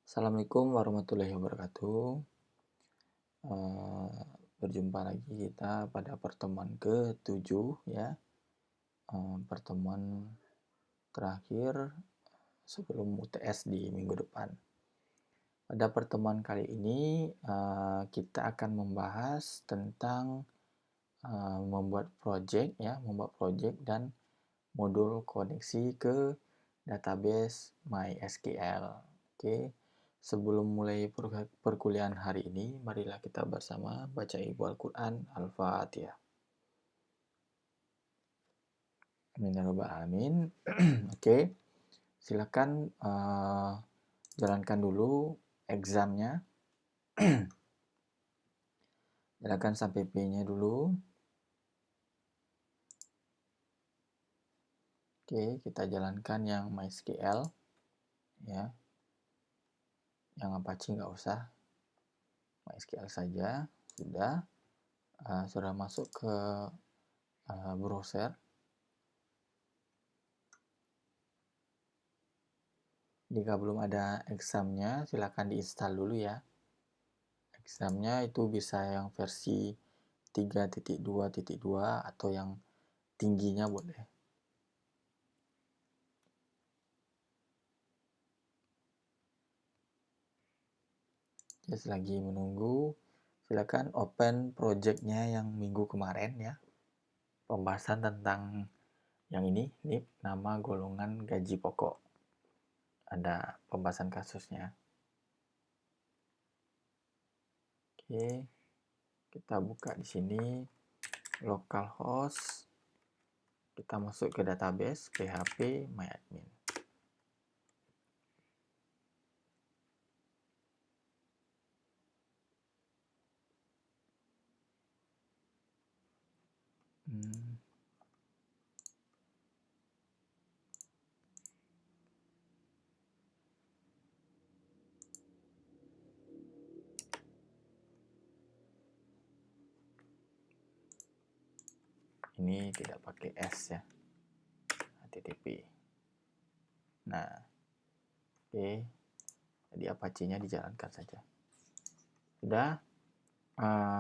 Assalamualaikum warahmatullahi wabarakatuh. Berjumpa lagi kita pada pertemuan ke-7 ya. Pertemuan terakhir sebelum UTS di minggu depan. Pada pertemuan kali ini kita akan membahas tentang membuat project dan modul koneksi ke database MySQL. Oke. Sebelum mulai perkuliahan hari ini, marilah kita bersama baca ibu Al-Quran Al-Fatihah. Amin. Oke, silakan jalankan dulu examnya. Jalankan sampai P-nya dulu. Oke, kita jalankan yang MySQL ya. Yang Apache nggak usah, MySQL saja. Sudah masuk ke browser. Jika belum ada examnya, silakan diinstal dulu ya. Examnya itu bisa yang versi 3.2.2 atau yang tingginya boleh. Ya, selagi menunggu, silakan open projectnya yang minggu kemarin ya. Pembahasan tentang yang ini, NIP, nama golongan gaji pokok. Ada pembahasan kasusnya. Oke, kita buka di sini localhost. Kita masuk ke database php myadmin. Ini tidak pakai S ya, HTTP. Nah, oke, jadi Apache-nya dijalankan saja. Sudah,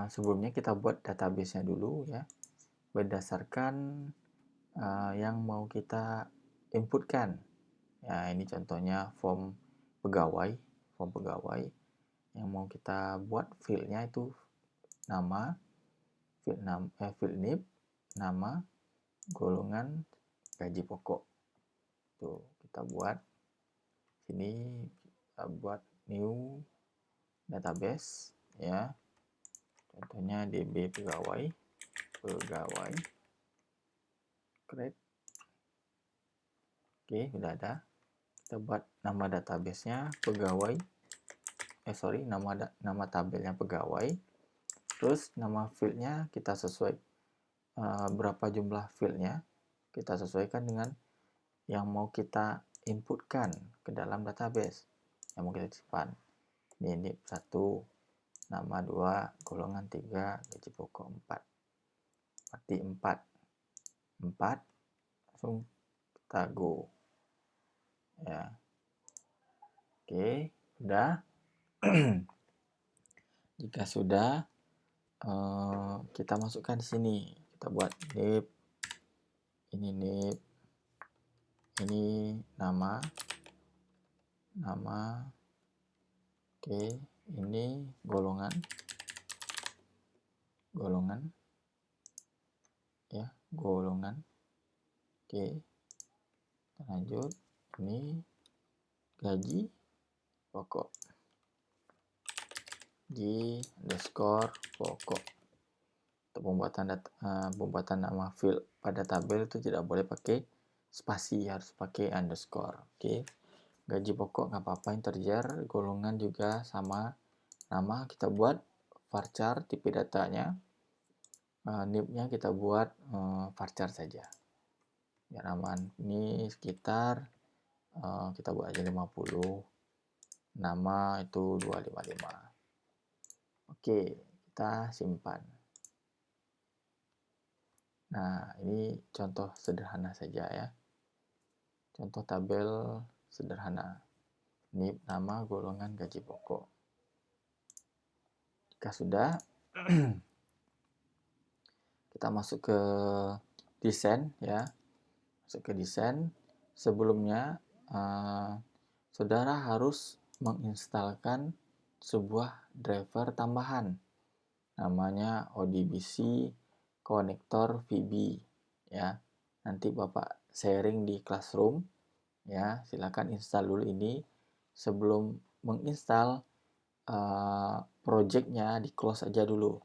sebelumnya kita buat database-nya dulu ya, berdasarkan yang mau kita inputkan. Ya, ini contohnya form pegawai yang mau kita buat field-nya itu nama, field name, nama, golongan, gaji pokok. Tuh, kita buat sini, kita buat new database ya. Contohnya DB pegawai create. Oke, sudah ada. Kita buat nama database-nya pegawai. Nama tabelnya pegawai. Terus nama field-nya kita sesuai berapa jumlah field-nya. Kita sesuaikan dengan yang mau kita inputkan ke dalam database. Yang mau kita simpan. Ini 1, nama 2, golongan 3, gaji pokok 4. Berarti 4. Langsung kita go. Ya. Oke, sudah. Jika sudah, kita masukkan di sini. Kita buat nip, ini nama, oke, ini golongan, ya, golongan, oke, lanjut, ini gaji pokok, pokok. Untuk pembuatan nama field pada tabel itu tidak boleh pakai spasi, harus pakai underscore. Oke. Gaji pokok nggak apa-apa integer, golongan juga sama. Nama kita buat varchar, tipe datanya. Nip-nya kita buat varchar saja. Biar aman. Ini sekitar kita buat aja 50. Nama itu 255. Oke, kita simpan. Nah, ini contoh sederhana saja ya. Contoh tabel sederhana. Ini nama golongan gaji pokok. Jika sudah, kita masuk ke desain ya. Masuk ke desain. Sebelumnya saudara harus menginstalkan sebuah driver tambahan. Namanya ODBC konektor VB ya. Nanti Bapak sharing di Classroom ya. Silakan install dulu ini. Sebelum menginstal projectnya di close aja dulu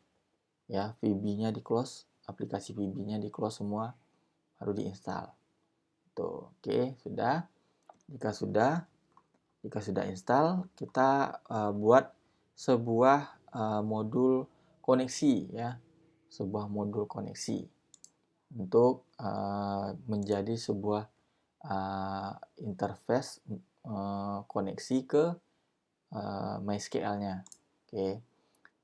ya, VB-nya di close, aplikasi VB-nya di close semua, baru diinstal. Tuh, oke, sudah. Jika sudah install, kita buat sebuah modul koneksi ya, sebuah modul koneksi untuk menjadi sebuah interface koneksi ke MySQL-nya. Oke.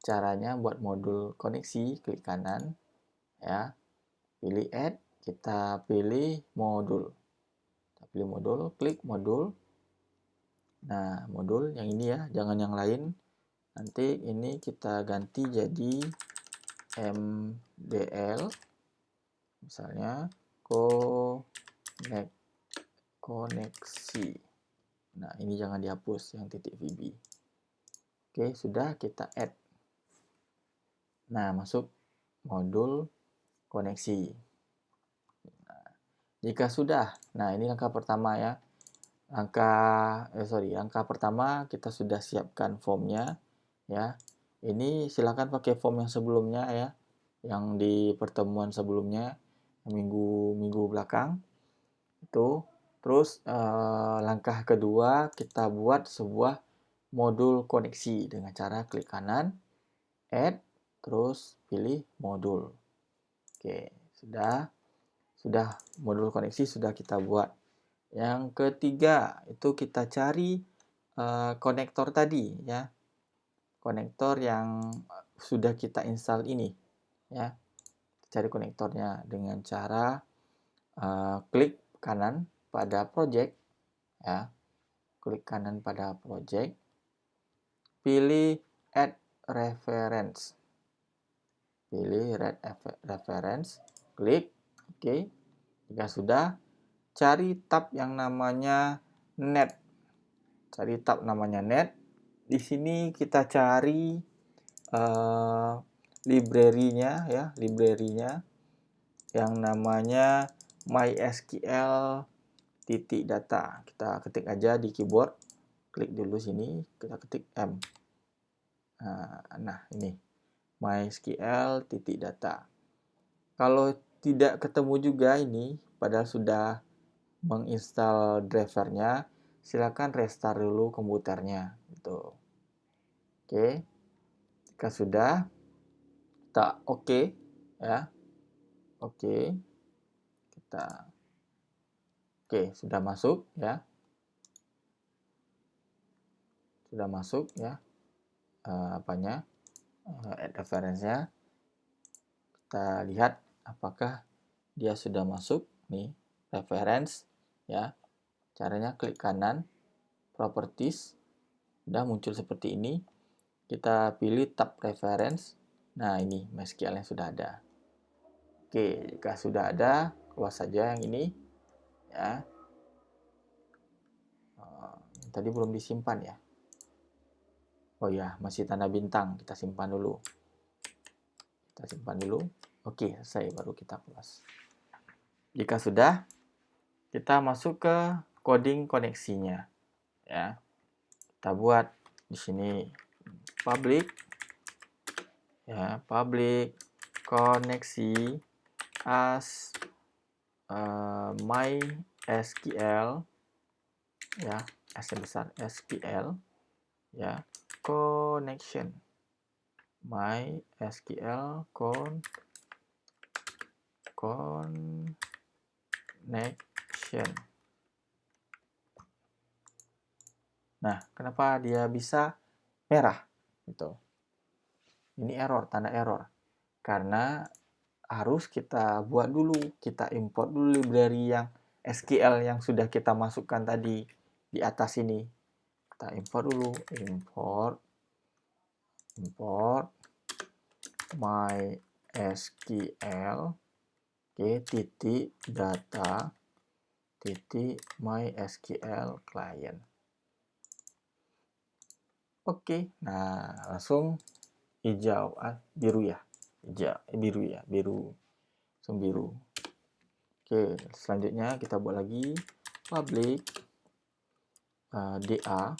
Caranya buat modul koneksi, klik kanan ya. Pilih add, kita pilih modul. Kita pilih modul, klik modul. Nah, modul yang ini ya, jangan yang lain. Nanti ini kita ganti jadi MDL. Misalnya koneksi. Nah, ini jangan dihapus yang titik VB. Oke, sudah, kita add. Nah, masuk modul koneksi. Nah, jika sudah, nah ini langkah pertama ya. Langkah pertama kita sudah siapkan formnya ya. Ini silakan pakai form yang sebelumnya ya, yang di pertemuan sebelumnya minggu belakang itu. Terus langkah kedua kita buat sebuah modul koneksi dengan cara klik kanan, add, terus pilih modul. Oke, sudah modul koneksi sudah kita buat. Yang ketiga itu kita cari konektor tadi ya, konektor yang sudah kita install ini ya. Cari konektornya dengan cara klik kanan pada project ya, klik kanan pada project, pilih add reference, pilih add reference, klik oke. Jika sudah, cari tab yang namanya net. Cari tab namanya net. Di sini kita cari library-nya ya, library-nya yang namanya MySQL .data. Kita ketik aja di keyboard. Klik dulu sini, kita ketik M. Nah, ini MySQL .data. Kalau tidak ketemu juga ini, padahal sudah menginstal drivernya, silakan restart dulu komputernya gitu. Oke. Jika sudah, kita oke ya. Oke. Sudah masuk ya. Sudah masuk ya. Add reference-nya. Kita lihat apakah dia sudah masuk nih, reference ya. Caranya klik kanan, properties, udah muncul seperti ini. Kita pilih tab reference. Nah, ini MySQL yang sudah ada. Oke, jika sudah ada, keluar saja yang ini ya. Tadi belum disimpan ya. Oh ya, masih tanda bintang. Kita simpan dulu. Kita simpan dulu. Oke, selesai, baru kita close. Jika sudah, kita masuk ke coding koneksinya ya. Kita buat di sini public ya, public koneksi as MySQL ya, S yang besar SQL ya, connection MySQL connection. Nah, kenapa dia bisa merah? Gitu. Ini error, tanda error. Karena harus kita buat dulu, kita import dulu library yang SQL yang sudah kita masukkan tadi di atas ini. Kita import dulu, import MySQL, titik data titik MySQL client. Oke, nah langsung hijau, biru ya, biru, langsung biru. Oke, selanjutnya kita buat lagi public DA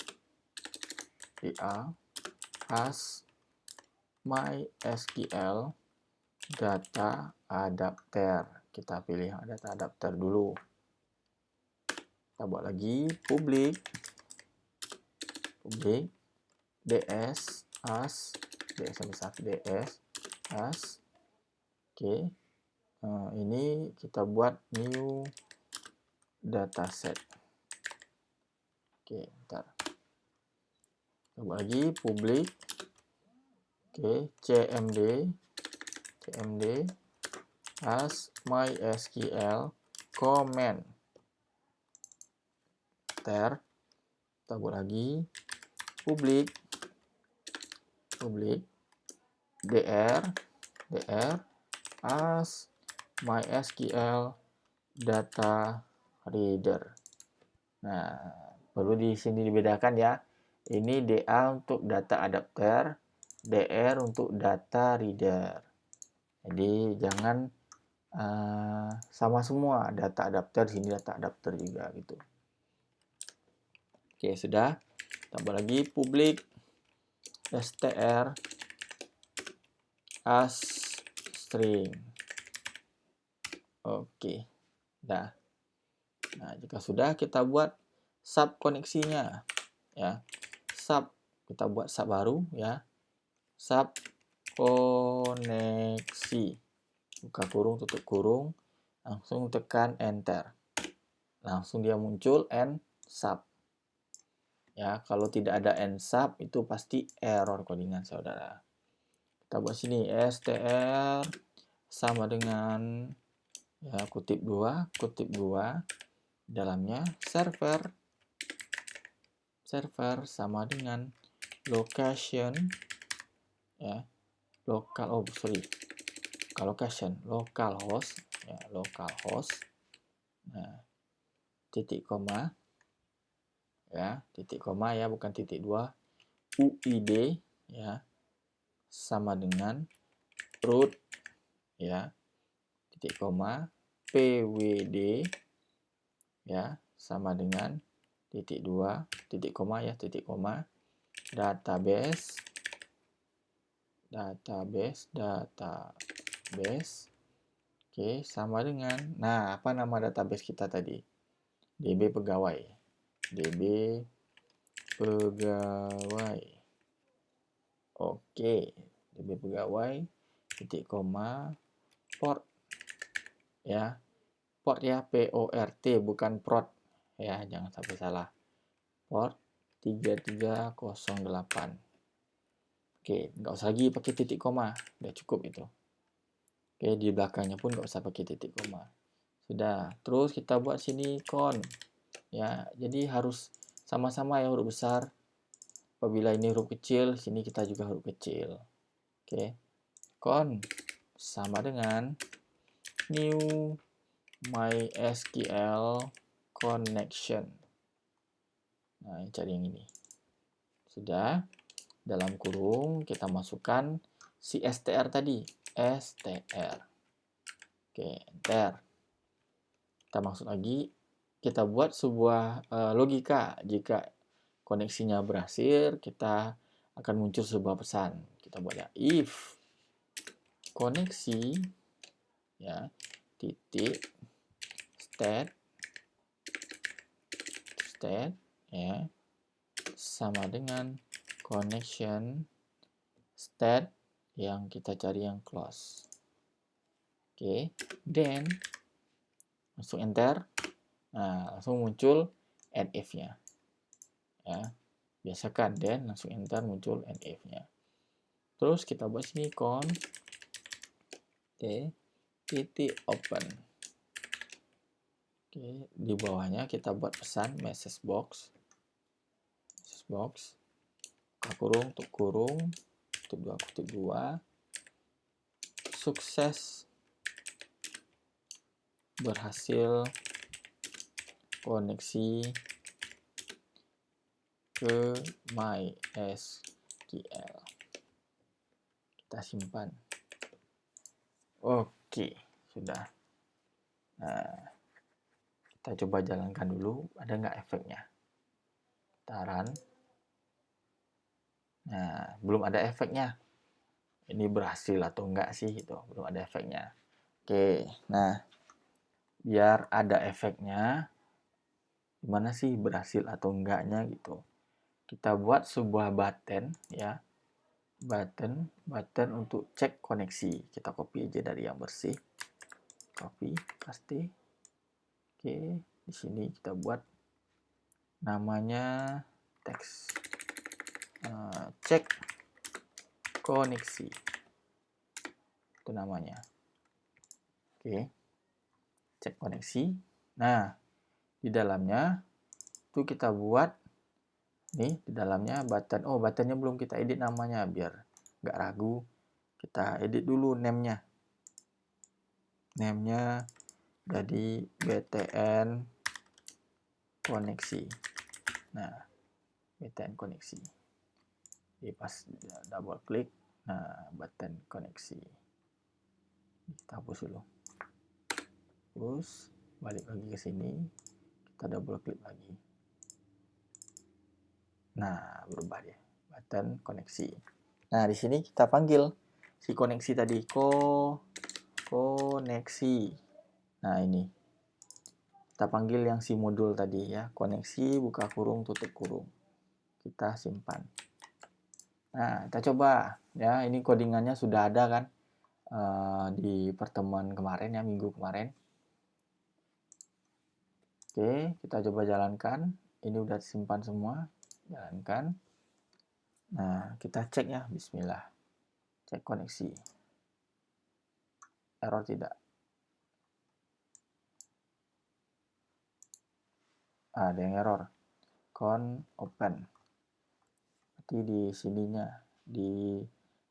as MySQL data adapter. Kita pilih data adapter dulu. Kita buat lagi public ds as oke. Ini kita buat new dataset. Oke, bentar. Kita buat lagi public cmd as MySQL comment. Kita buat lagi public dr as MySQL data reader. Nah, perlu di sini dibedakan ya. Ini DA untuk data adapter, DR untuk data reader. Jadi jangan sama semua, data adapter sini data adapter juga gitu. Oke, sudah. Tambah lagi public str as string. Oke. Nah, jika sudah, kita buat sub koneksinya ya. Kita buat sub baru ya. Sub koneksi. Buka kurung, tutup kurung, langsung tekan enter. Langsung dia muncul end sub. Ya, kalau tidak ada end sub itu pasti error codingan saudara. Kita buat sini str sama dengan ya kutip 2 dalamnya server sama dengan location ya, localhost ya, nah titik koma ya, bukan titik 2, UID ya sama dengan root ya, titik koma, PWD ya sama dengan titik 2, titik koma ya, titik koma, database oke, sama dengan, nah apa nama database kita tadi? DB pegawai. Oke, DB pegawai, titik koma, port ya, PORT bukan prot ya, jangan sampai salah. Port 3308. Oke, nggak usah lagi pakai titik koma, udah cukup itu. Oke, di belakangnya pun nggak usah pakai titik koma. Sudah, terus kita buat sini con ya, jadi harus sama-sama ya huruf besar. Apabila ini huruf kecil, sini kita juga huruf kecil. Oke, con sama dengan new MySQL connection. Nah, cari yang ini. Sudah, dalam kurung kita masukkan si str tadi, str. Oke, enter. Kita masuk lagi, kita buat sebuah logika. Jika koneksinya berhasil, kita akan muncul sebuah pesan. Kita buat ya, if koneksi ya titik state ya sama dengan connection state yang kita cari yang close. Oke, then langsung enter. Nah, langsung muncul end if-nya. Ya. Biasakan then langsung enter muncul end if-nya. Terus kita buat sini con titik open. Oke, di bawahnya kita buat pesan message box box, buka kurung, tutup kurung, kutip 2, sukses berhasil koneksi ke MySQL. Kita simpan. Oke, sudah. Nah, kita coba jalankan dulu, ada nggak efeknya? Kita run. Nah, belum ada efeknya. Ini berhasil atau enggak sih? Itu belum ada efeknya. Oke, nah biar ada efeknya, gimana sih berhasil atau enggaknya gitu? Kita buat sebuah button ya, button untuk cek koneksi. Kita copy aja dari yang bersih, copy, paste. Oke, di sini kita buat namanya teks cek koneksi, itu namanya. Oke, cek koneksi. Nah, di dalamnya itu kita buat nih, di dalamnya button. Oh, buttonnya belum kita edit namanya, biar nggak ragu. Kita edit dulu name-nya. Name-nya jadi btn koneksi. Nah, btn koneksi. Jadi pas double klik, nah button koneksi. Kita hapus dulu. Terus balik lagi ke sini, kita double klik lagi. Nah, berubah dia, button koneksi. Nah, di sini kita panggil si koneksi tadi, koneksi. Nah, ini kita panggil yang si modul tadi ya, koneksi, buka kurung, tutup kurung. Kita simpan. Nah, kita coba ya, ini codingannya sudah ada kan di pertemuan kemarin ya, minggu kemarin. Oke, kita coba jalankan. Ini udah disimpan semua. Jalankan. Nah, kita cek ya, bismillah. Cek koneksi. Error tidak? Ada yang error. Open. Berarti di sininya, di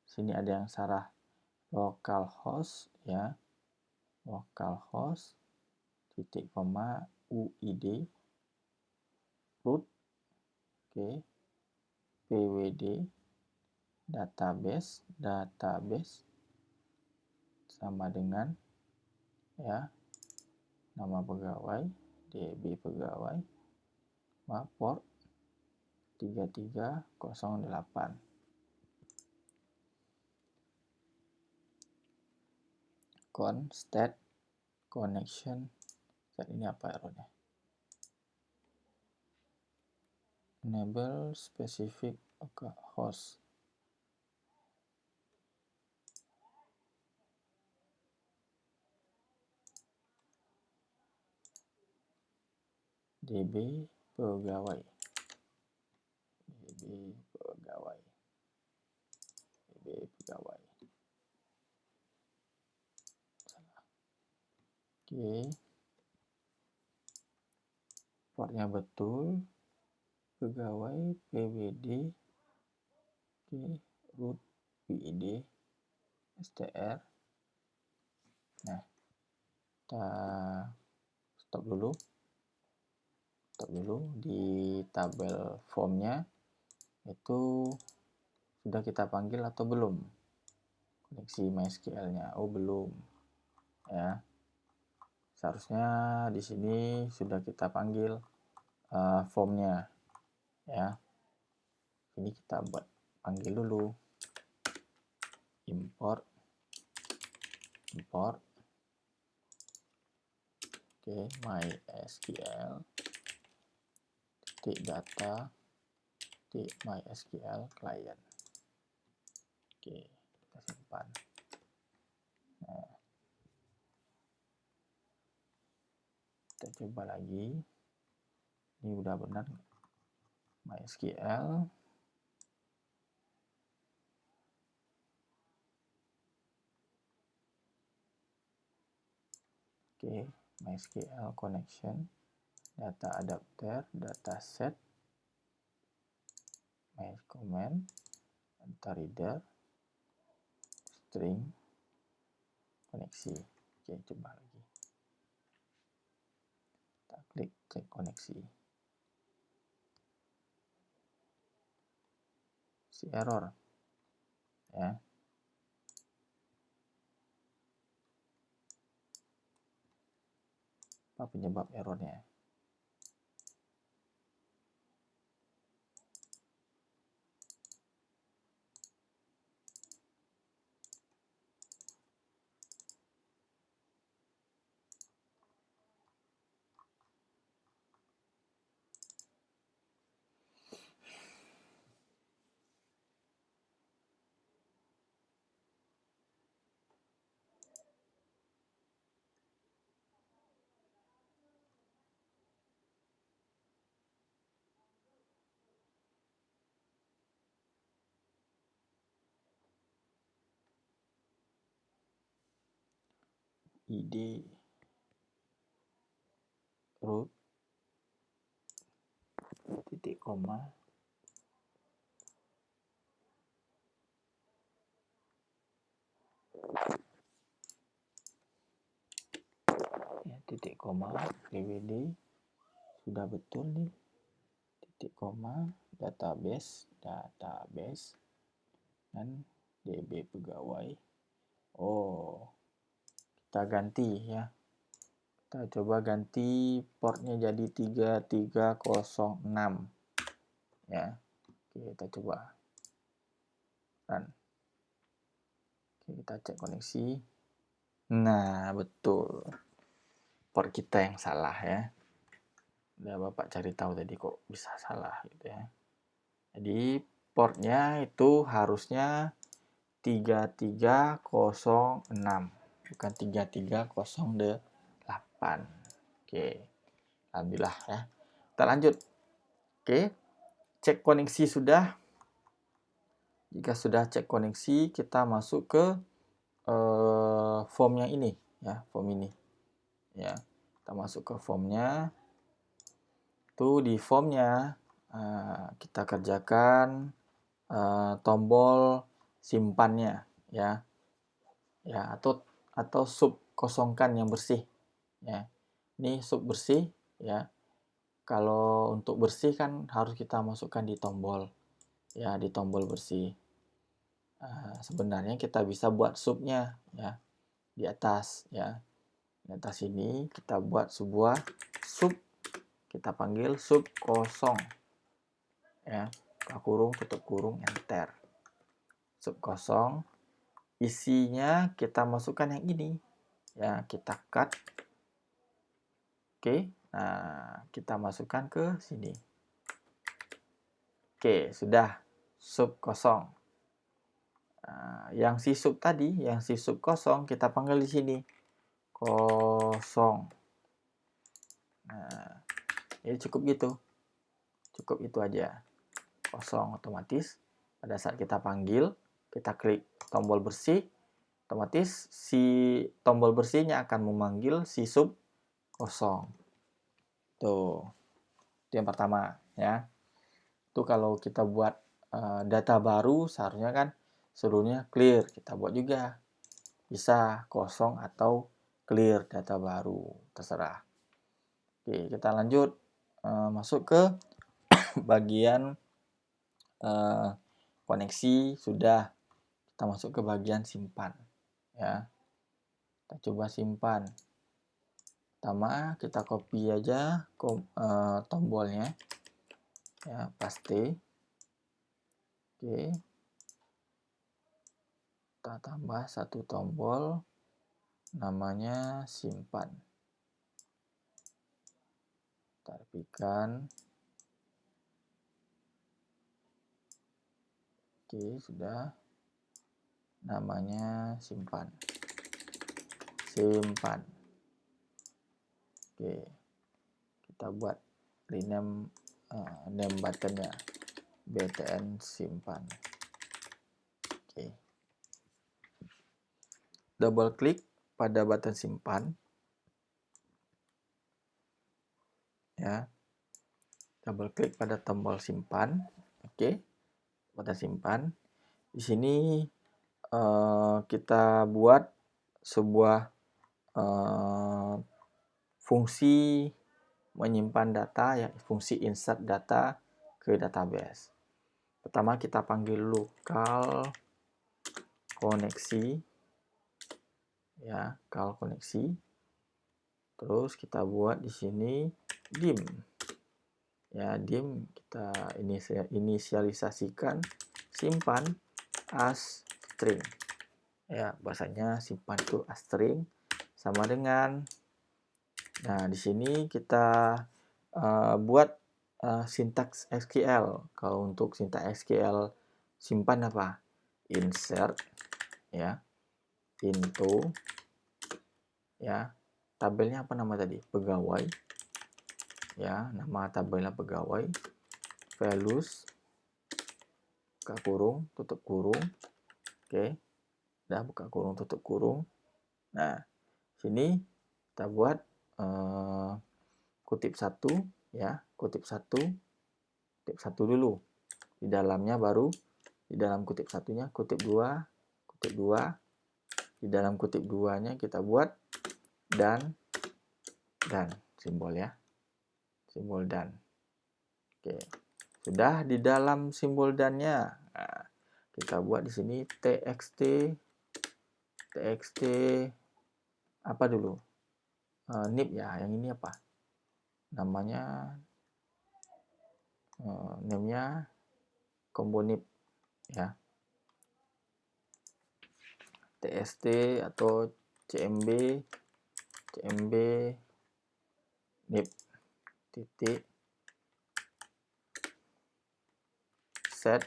sini ada yang salah. Localhost ya. Localhost titik koma UID root. Oke. PWD database sama dengan ya nama pegawai DB pegawai port 3308. State connection. Ini apa errornya? Enable specific host. DB pegawai. Oke. Portnya betul. Pegawai PWD. Oke. Root PID STR. Nah, kita stop dulu di tabel formnya. Itu sudah kita panggil atau belum koneksi MySQL-nya? Oh, belum ya. Seharusnya di sini sudah kita panggil formnya ya. Ini kita buat panggil dulu, import. Oke, MySQL data MySQL client. Oke, kita simpan. Nah, kita coba lagi. Ini udah benar MySQL. Oke, MySQL connection, data adapter, data set. Comment, data reader, string, koneksi. Oke, coba lagi. Kita klik cek koneksi. Si error. Ya. Apa penyebab errornya? ID root titik koma ya, titik koma dwd sudah betul nih, titik koma database dan db pegawai. Oh, kita ganti ya. Kita coba ganti portnya jadi 3306 ya. Oke, kita coba run. Oke, kita cek koneksi. Nah, betul. Port kita yang salah ya. Udah Bapak cari tahu tadi kok bisa salah gitu ya. Jadi portnya itu harusnya 3306, bukan 3308. Oke, alhamdulillah ya. Kita lanjut. Oke, cek koneksi sudah. Jika sudah cek koneksi, kita masuk ke form yang ini ya, form ini ya. Kita masuk ke formnya. Itu di formnya kita kerjakan tombol simpannya ya, atau sub kosongkan yang bersih ya. Ini sub bersih ya. Kalau untuk bersih kan harus kita masukkan di tombol ya, di tombol bersih. Sebenarnya kita bisa buat subnya ya di atas ya. Di atas ini kita buat sebuah sub, kita panggil sub kosong ya, buka kurung tutup kurung enter. Sub kosong, isinya kita masukkan yang ini ya, kita cut. Oke, nah kita masukkan ke sini. Oke, sudah sub kosong. Yang si sub tadi, yang si sub kosong kita panggil di sini kosong. Nah, ini cukup gitu, cukup itu aja, kosong. Otomatis pada saat kita panggil, kita klik tombol bersih, otomatis si tombol bersihnya akan memanggil si sub kosong. Tuh, itu yang pertama ya. Itu kalau kita buat data baru, seharusnya kan seluruhnya clear. Kita buat juga bisa kosong atau clear data baru, terserah. Oke, kita lanjut masuk ke bagian koneksi. Sudah, kita masuk ke bagian simpan ya. Kita coba simpan. Pertama kita copy aja tombolnya ya, paste. Oke, kita tambah satu tombol namanya simpan. Kita rapikan. Oke, sudah, namanya simpan. Simpan. Oke, kita buat rename name buttonnya btn simpan. Oke, double klik pada button simpan ya, double klik pada tombol simpan. Oke, kita simpan. Di sini kita buat sebuah fungsi menyimpan data, ya, fungsi insert data ke database. Pertama kita panggil local koneksi, ya, call koneksi. Terus kita buat di sini dim, ya, dim kita inisialisasikan simpan as string, ya, bahasanya simpan itu as string sama dengan, nah di sini kita buat sintaks SQL. Kalau untuk sintaks SQL simpan apa? Insert, ya, into, ya, tabelnya apa nama tadi? Pegawai, ya, nama tabelnya pegawai, values, buka kurung, tutup kurung, oke, udah buka kurung, tutup kurung. Nah, sini kita buat kutip satu, ya, kutip satu dulu. Di dalamnya baru, di dalam kutip satunya kutip dua, di dalam kutip duanya kita buat dan simbol, ya, simbol dan. Oke, sudah di dalam simbol dannya, nah, kita buat di sini txt apa dulu, nib, ya, yang ini apa namanya, name-nya combo nib, ya, tst atau cmb nib titik set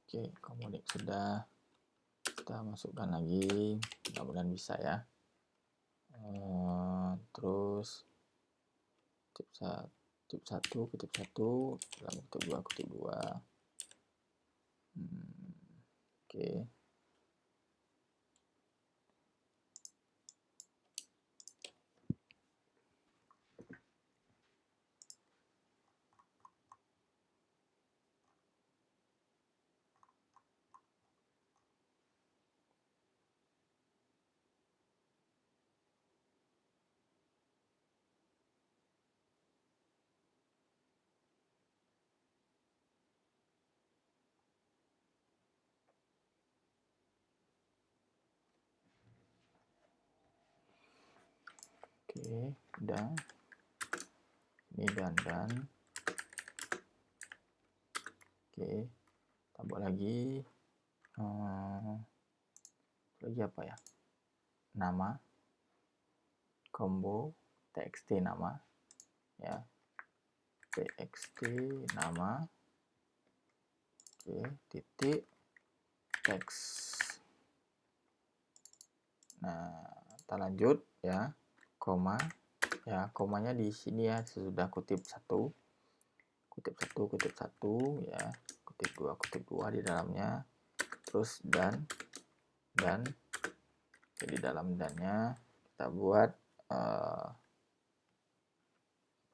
Oke, komodik sudah, kita masukkan lagi, mudah-mudahan bisa, ya. Terus kutip satu, dalam kutip dua. Oke. Oke, udah. Ini dan. Oke, tambah lagi. Lagi apa ya? Nama, combo, txt nama, ya. Txt nama. Oke, titik teks. Nah, kita lanjut, ya. Koma, ya, komanya di sini, ya, sudah kutip satu, ya, kutip dua di dalamnya, terus dan. Jadi dalam dannya kita buat apa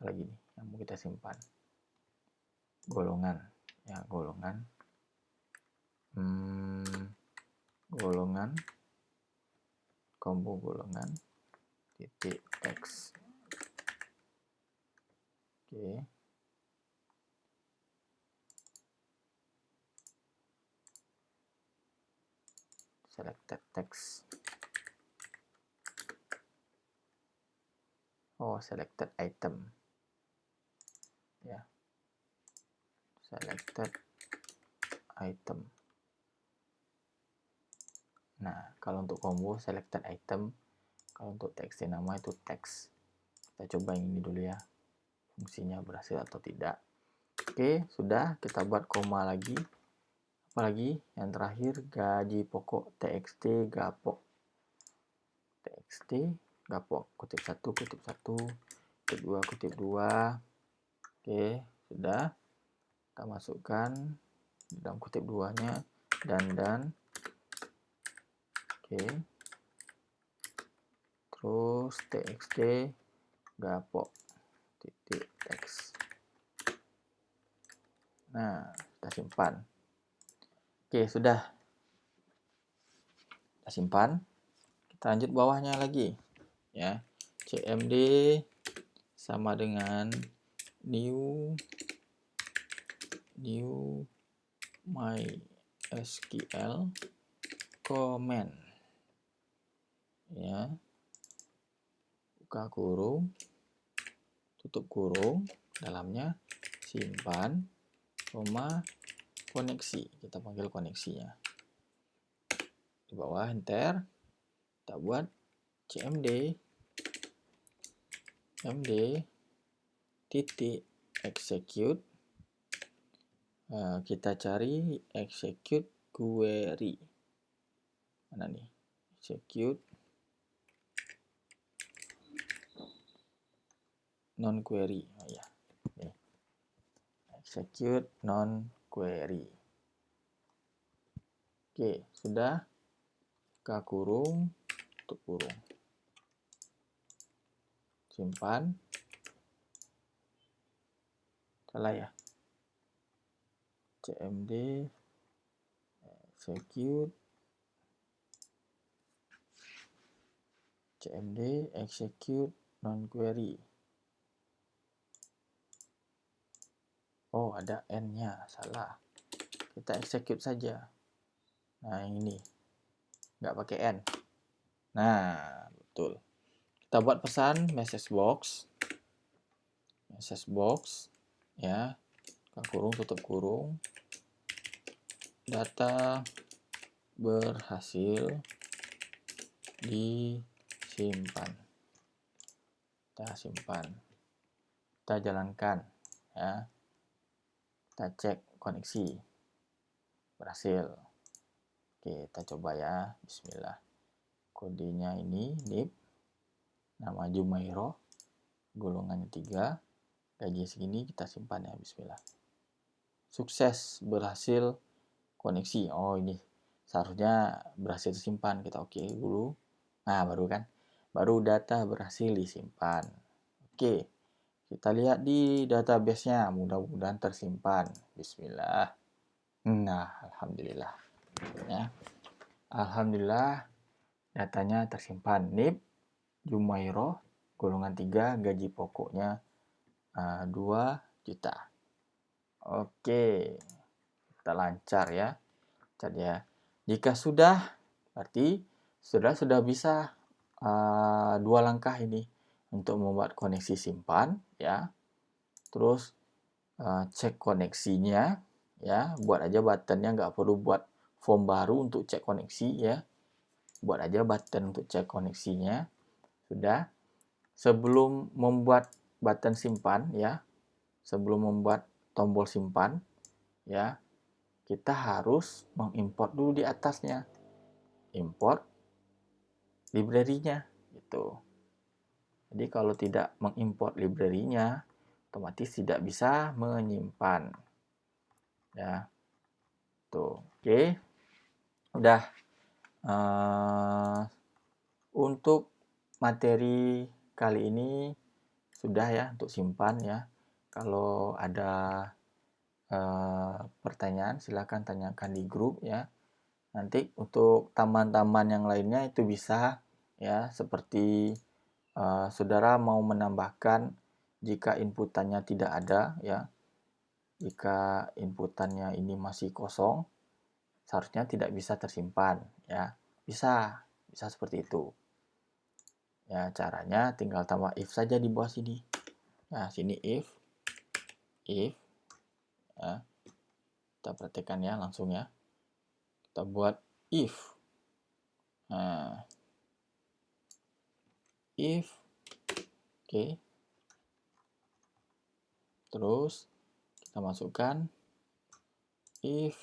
lagi nih yang mau kita simpan, golongan, ya, golongan, combo golongan, titik teks. Oke. Selected text. Oh, selected item. Ya. Selected item. Nah, kalau untuk combo selected item, kalau untuk txt nama itu text. Kita coba yang ini dulu ya, fungsinya berhasil atau tidak. Oke, sudah. Kita buat koma lagi. Apalagi yang terakhir, gaji pokok txt gapok. Txt gapok, kutip 1, kutip 1, kutip 2, kutip 2. Oke, sudah. Kita masukkan dalam kutip 2-nya dan oke. Terus txt gapok titik teks. Nah, kita simpan. Oke, sudah. Kita simpan. Kita lanjut bawahnya lagi. Ya. cmd sama dengan new MySQL comment. Ya. Buka kurung, tutup kurung, dalamnya simpan, koma, koneksi. Kita panggil koneksinya. Di bawah enter, kita buat cmd titik execute. Kita cari execute query. Mana nih? Execute non query. Oh ya. Nih. Execute non query. Oke, sudah. Buka kurung, tutup kurung. Simpan. Salah ya. cmd execute non query. Oh, ada n-nya, salah. Kita execute saja. Nah, yang ini nggak pakai n. Nah, betul. Kita buat pesan message box ya. Buka kurung, tutup kurung. Data berhasil disimpan. Kita simpan. Kita jalankan ya. Kita cek koneksi. Berhasil. Oke, kita coba ya. Bismillah. Kodenya ini nip. Nama Jumairo. Golongannya 3. Gaji segini, kita simpan ya. Bismillah. Sukses, berhasil koneksi. Oh, ini seharusnya berhasil disimpan. Kita oke dulu. Nah, baru kan. Baru data berhasil disimpan. Oke. Kita lihat di database-nya. Mudah-mudahan tersimpan. Bismillah. Nah, alhamdulillah. Ya. Alhamdulillah datanya tersimpan. NIP Jumairo golongan 3, gaji pokoknya 2 juta. Oke. Kita lancar ya. Jika sudah, berarti sudah bisa 2 langkah ini untuk membuat koneksi simpan ya. Terus cek koneksinya ya. Buat aja buttonnya, nggak perlu buat form baru untuk cek koneksi ya. Buat aja button untuk cek koneksinya. Sudah. Sebelum membuat button simpan ya. Sebelum membuat tombol simpan ya, kita harus mengimport dulu di atasnya. Import library-nya gitu. Jadi kalau tidak mengimport library-nya, otomatis tidak bisa menyimpan. Ya. Tuh, oke. Udah. Untuk materi kali ini sudah ya untuk simpan ya. Kalau ada pertanyaan silakan tanyakan di grup ya. Nanti untuk taman-taman yang lainnya itu bisa ya, seperti saudara mau menambahkan jika inputannya tidak ada ya. Jika inputannya ini masih kosong, seharusnya tidak bisa tersimpan ya. Bisa seperti itu. Ya, caranya tinggal tambah if saja di bawah sini. Nah, sini if ya. Kita perhatikan ya langsung ya. Kita buat if. Nah, if, oke. Terus kita masukkan if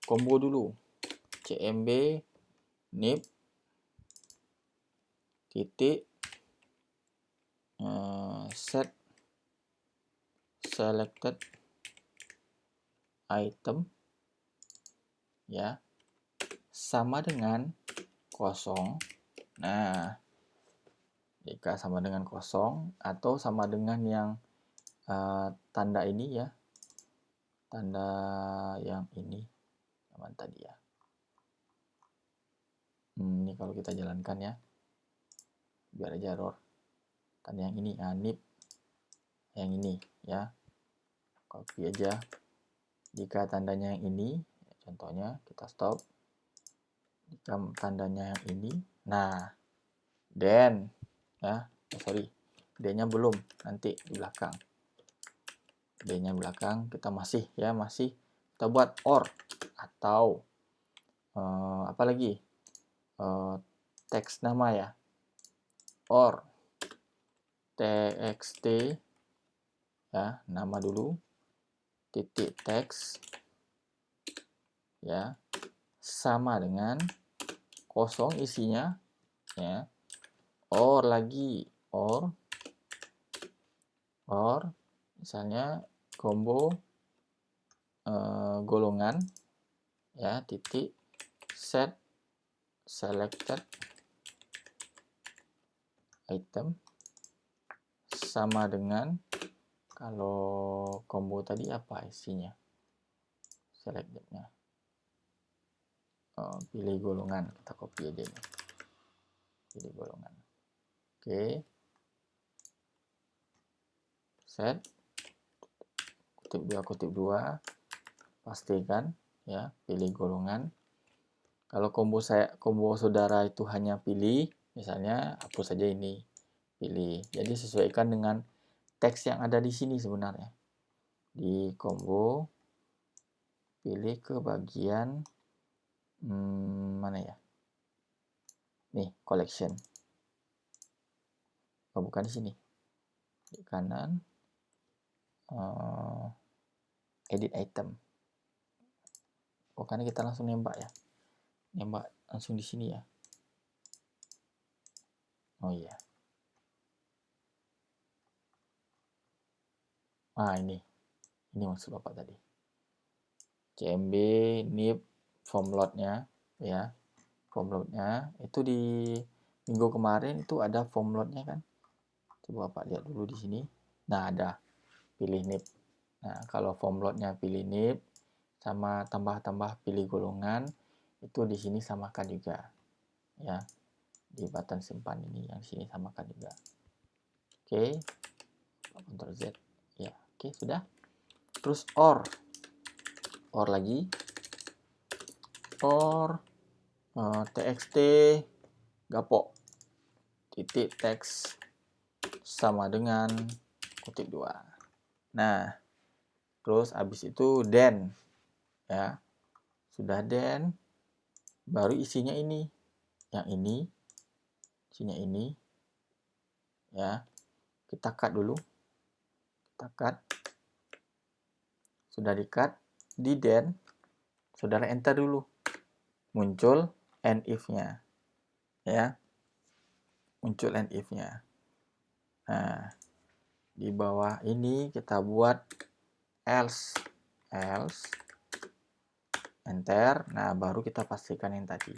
combo dulu. CMB nib titik set selected item ya sama dengan kosong. Nah, jika sama dengan kosong atau sama dengan yang tanda ini ya, tanda yang ini yang tadi ya. Ini kalau kita jalankan ya, biar aja error. Tanda yang ini, nib yang ini ya, copy aja. Jika tandanya yang ini, contohnya kita stop. Jika tandanya yang ini, nah, then ya, D-nya belum, nanti di belakang. D-nya belakang, kita masih kita buat or atau apa lagi? Teks nama ya. Or txt ya, nama dulu titik teks ya sama dengan kosong isinya ya, or lagi or misalnya combo golongan ya titik set selected item sama dengan, kalau combo tadi apa isinya, selectednya pilih golongan, kita copy aja ini, pilih golongan. Oke, set kutip 2 pastikan ya, pilih golongan. Kalau combo saudara itu hanya pilih, misalnya hapus saja ini, pilih. Jadi sesuaikan dengan teks yang ada di sini sebenarnya. Di combo pilih ke bagian mana ya? Nih, collection. Oh, bukan di sini. Di kanan edit item. Oh, karena kita langsung nembak ya. Nembak langsung di sini ya. Oh iya. Ini maksud Bapak tadi. CMB nib form load-nya ya. Form load-nya itu di minggu kemarin itu ada form load-nya kan. Coba Bapak lihat dulu di sini. Nah, ada pilih nib. Nah, kalau form load-nya pilih nib sama tambah-tambah pilih golongan, itu di sini samakan juga. Ya. Di button simpan ini yang sini samakan juga. Oke. Ctrl Z. Ya, oke, sudah. Terus or lagi. Or txt gapok titik teks sama dengan kutip 2. Nah, terus habis itu then ya. Sudah then, baru isinya ini. Yang ini, isinya ini ya. Kita cut dulu. Kita cut. Sudah di-cut, di then saudara enter dulu. Muncul end if-nya. Ya. Muncul end if-nya. Nah, di bawah ini kita buat else enter. Nah, baru kita pastikan yang tadi.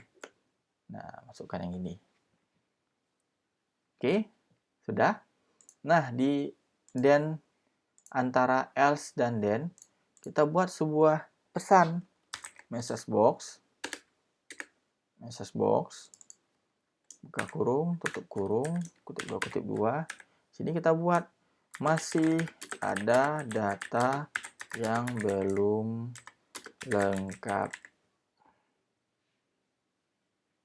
Nah, masukkan yang ini. Oke, sudah. Nah, di then antara else dan then kita buat sebuah pesan message box, buka kurung, tutup kurung, kutip 2. Sini kita buat masih ada data yang belum lengkap,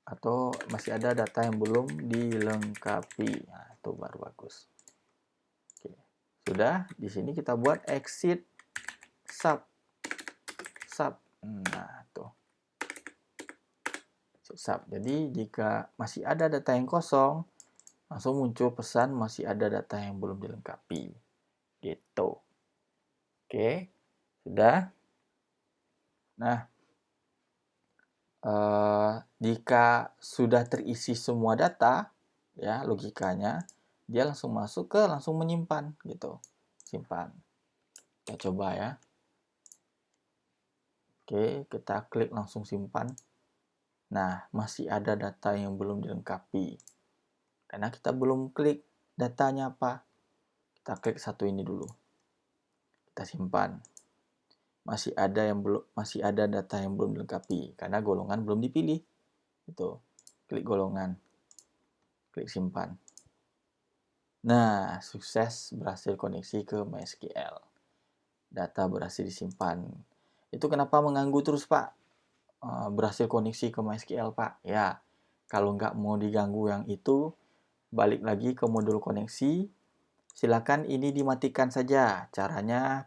atau masih ada data yang belum dilengkapi. Nah, itu baru bagus. Oke. Sudah, di sini kita buat exit sub Nah, tuh. Sub. Jadi jika masih ada data yang kosong, langsung muncul pesan masih ada data yang belum dilengkapi. Gitu. Oke, sudah. Nah, jika sudah terisi semua data, ya logikanya, dia langsung masuk ke langsung menyimpan gitu. Simpan. Kita coba ya. Oke, kita klik langsung simpan. Nah, masih ada data yang belum dilengkapi. Karena kita belum klik datanya apa. Kita klik satu ini dulu. Kita simpan. Masih ada data yang belum dilengkapi karena golongan belum dipilih. Itu. Klik golongan. Klik simpan. Nah, sukses berhasil koneksi ke MySQL. Data berhasil disimpan. Itu kenapa mengganggu terus, Pak? Berhasil koneksi ke MySQL, Pak. Ya, kalau nggak mau diganggu yang itu, balik lagi ke modul koneksi. Silakan ini dimatikan saja. Caranya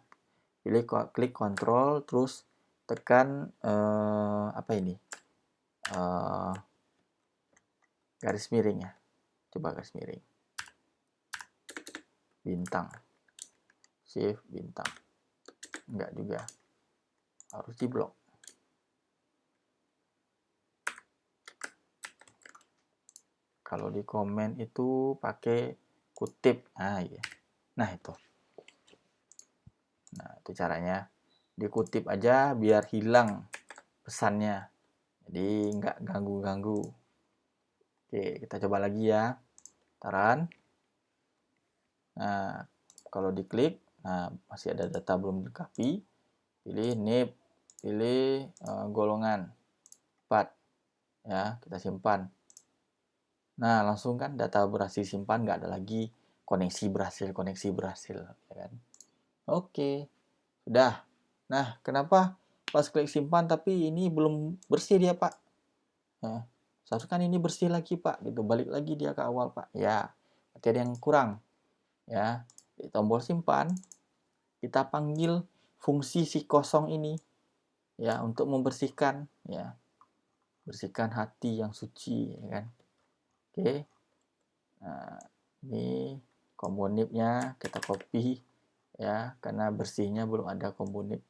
klik kontrol, terus tekan apa ini? Garis miring ya. Coba garis miring. Bintang. Shift bintang. Enggak juga. Harus di blok. Kalau di komen itu pakai kutip. Nah, iya. Nah, itu. Nah, itu caranya. Dikutip aja biar hilang pesannya. Jadi nggak ganggu-ganggu. Oke, kita coba lagi ya. Taran. Nah, kalau diklik, nah masih ada data belum dilengkapi. Pilih NIP, pilih golongan 4. Ya, kita simpan. Nah, langsung kan data berhasil simpan, nggak ada lagi koneksi berhasil, ya kan? Oke, sudah. Nah, kenapa pas klik simpan tapi ini belum bersih dia, Pak? Nah, seharusnya kan ini bersih lagi, Pak. Gitu, balik lagi dia ke awal, Pak. Ya, berarti ada yang kurang. Ya, di tombol simpan, kita panggil fungsi si kosong ini, ya, untuk membersihkan, ya, bersihkan hati yang suci, ya kan? Oke. Nah, ini komponennya kita copy ya, karena bersihnya belum ada komponen.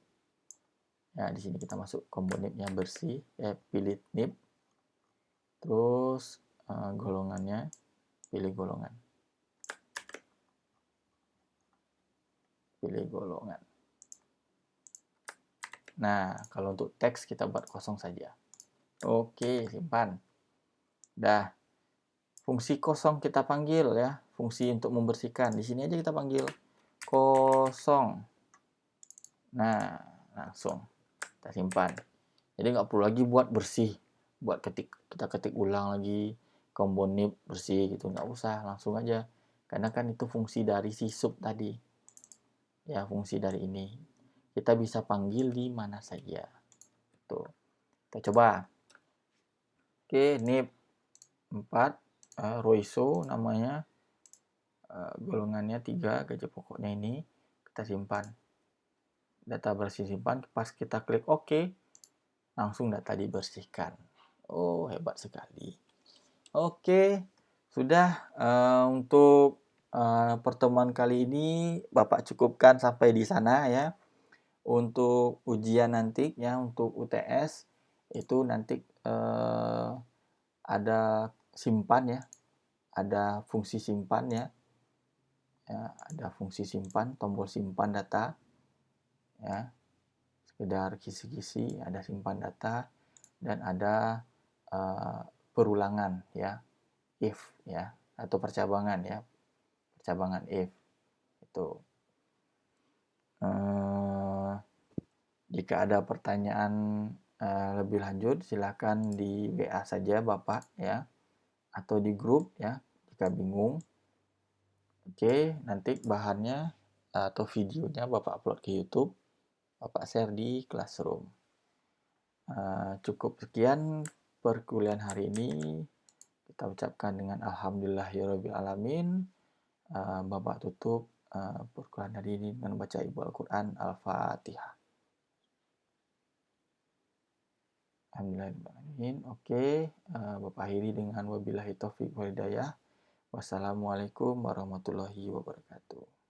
Ya, di sini kita masuk komponennya bersih, ya, pilih NIP. Terus golongannya, pilih golongan. Pilih golongan. Nah, kalau untuk teks kita buat kosong saja. Oke, simpan. Dah. Fungsi kosong kita panggil ya, fungsi untuk membersihkan. Di sini aja kita panggil kosong. Nah, langsung kita simpan. Jadi nggak perlu lagi buat bersih, buat kita ketik ulang lagi komponen bersih gitu, nggak usah, langsung aja. Karena kan itu fungsi dari si sub tadi. Ya, fungsi dari ini. Kita bisa panggil di mana saja. Tuh. Kita coba. Oke, NIP 4, Roiso namanya. Golongannya 3, gaji pokoknya ini. Kita simpan. Data bersih simpan, pas kita klik OK, langsung data dibersihkan. Oh, hebat sekali. Oke, sudah untuk pertemuan kali ini Bapak cukupkan sampai di sana ya. Untuk ujian nanti ya, untuk UTS itu nanti ada simpan ya, ada fungsi simpan ya. Ya, ada fungsi simpan, tombol simpan data ya. Sekedar kisi-kisi, ada simpan data dan ada perulangan ya, if ya, atau percabangan ya, percabangan if itu. Jika ada pertanyaan lebih lanjut silakan di WA saja Bapak ya, atau di grup ya jika bingung. Oke, nanti bahannya atau videonya Bapak upload ke YouTube, Bapak share di Classroom. Cukup sekian perkuliahan hari ini. Kita ucapkan dengan Alhamdulillahirabbil alamin. Bapak tutup perkuliahan hari ini dengan baca Ibu Al-Quran Al-Fatihah. Alhamdulillahirrahmanirrahim. Oke, Bapak akhiri dengan wabillahi taufik wal hidayah. Wassalamualaikum warahmatullahi wabarakatuh.